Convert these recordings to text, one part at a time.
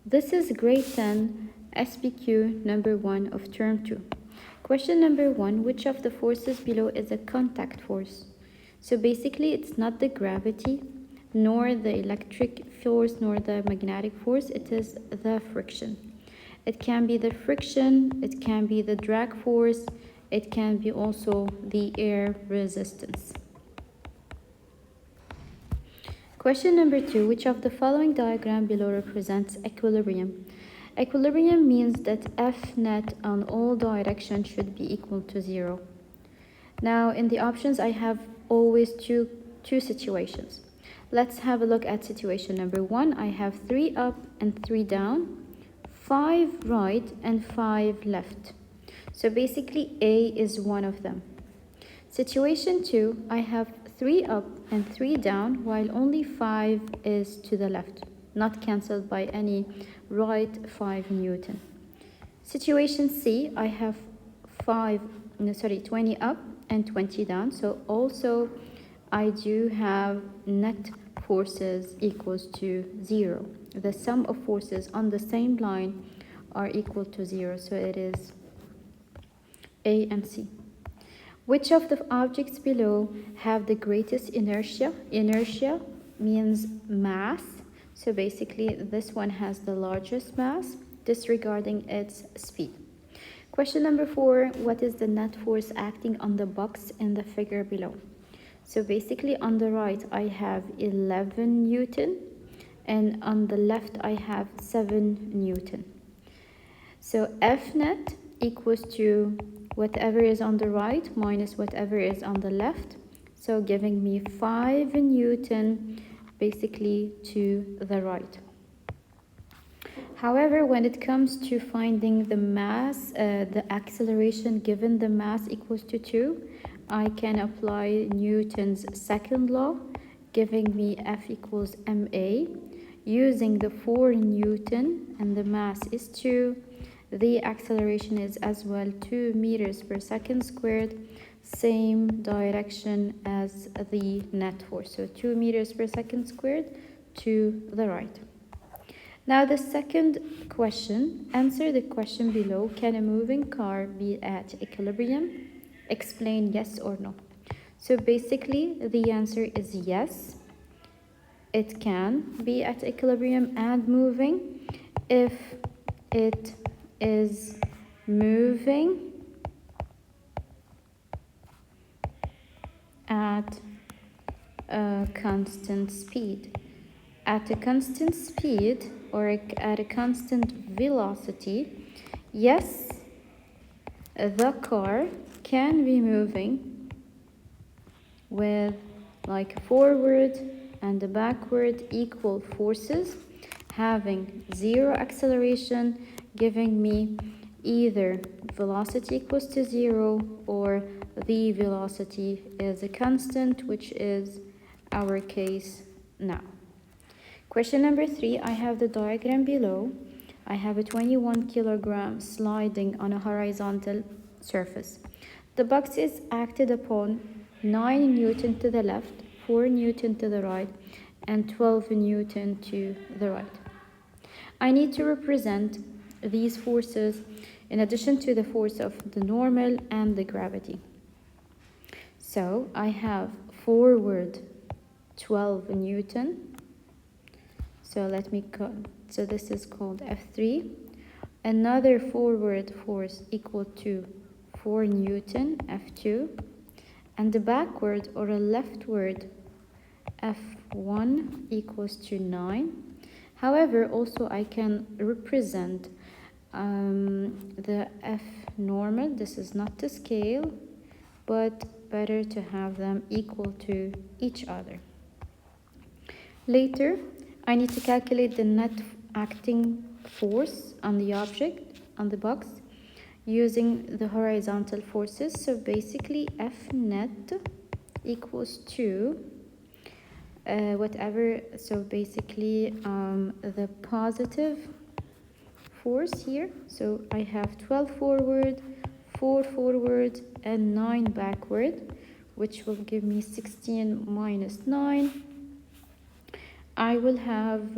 This is grade 10 SBQ number 1 of term 2. Question number 1, which of the forces below is a contact force? So basically it's not the gravity, nor the electric force, nor the magnetic force, it is the friction. It can be the friction, it can be the drag force, it can be also the air resistance. Question number 2, which of the following diagram below represents equilibrium? Equilibrium means that F net on all directions should be equal to 0. Now in the options I have always two situations. Let's have a look at situation number 1. I have 3 up and 3 down, 5 right and 5 left. So basically A is one of them. Situation 2, I have 3 up and 3 down, while only 5 is to the left, not cancelled by any right 5 Newton. Situation C, I have 20 up and 20 down, so also I do have net forces equals to 0. The sum of forces on the same line are equal to 0, so it is A and C. Which of the objects below have the greatest inertia? Inertia means mass. So basically this one has the largest mass, disregarding its speed. Question number 4, what is the net force acting on the box in the figure below? So basically on the right I have 11 Newton and on the left I have 7 Newton. So F net equals to whatever is on the right minus whatever is on the left, so giving me 5 Newton basically to the right. However, when it comes to finding the mass, the acceleration given the mass equals to 2, I can apply Newton's second law, giving me F equals ma. Using the 4 Newton and the mass is 2, the acceleration is as well 2 meters per second squared, same direction as the net force, so 2 meters per second squared to the right. Now the second question, answer the question below. Can a moving car be at equilibrium? Explain yes or no. So basically the answer is yes. It can be at equilibrium and moving if it is moving at a constant speed. At a constant speed or at a constant velocity, yes, the car can be moving with like forward and backward equal forces, having 0 acceleration, giving me either velocity equals to 0 or the velocity is a constant, which is our case now. Question number 3, I have the diagram below. I have a 21 kilogram sliding on a horizontal surface. The box is acted upon 9 Newton to the left, 4 Newton to the right, and 12 Newton to the right. I need to represent these forces in addition to the force of the normal and the gravity. So I have forward 12 Newton. So let me so this is called F3. Another forward force equal to 4 Newton, F2. And the backward or a leftward F1 equals to 9. However, also I can represent the F normal. This is not to scale, but better to have them equal to each other. Later, I need to calculate the net acting force on the object, on the box, using the horizontal forces. So basically F net equals to whatever, so basically the positive force here. So I have 12 forward, 4 forward, and 9 backward, which will give me 16 minus 9. I will have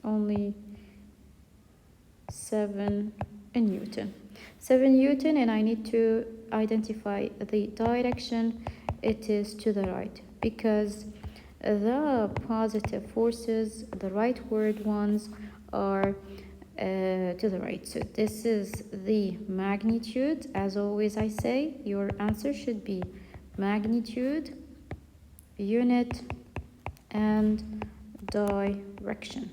only 7 Newton. 7 Newton, and I need to identify the direction. It is to the right, because the positive forces, the rightward ones, are to the right. So this is the magnitude. As always I say, your answer should be magnitude, unit, and direction.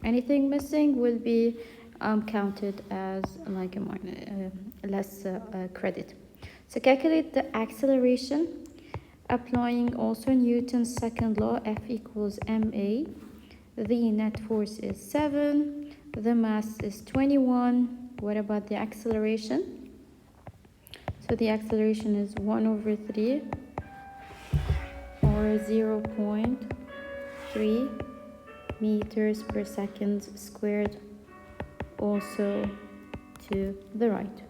Anything missing will be counted as like a less credit. So calculate the acceleration, applying also Newton's second law, F equals ma. The net force is 7, the mass is 21. What about the acceleration? So the acceleration is 1/3, or 0.3 meters per second squared, also to the right.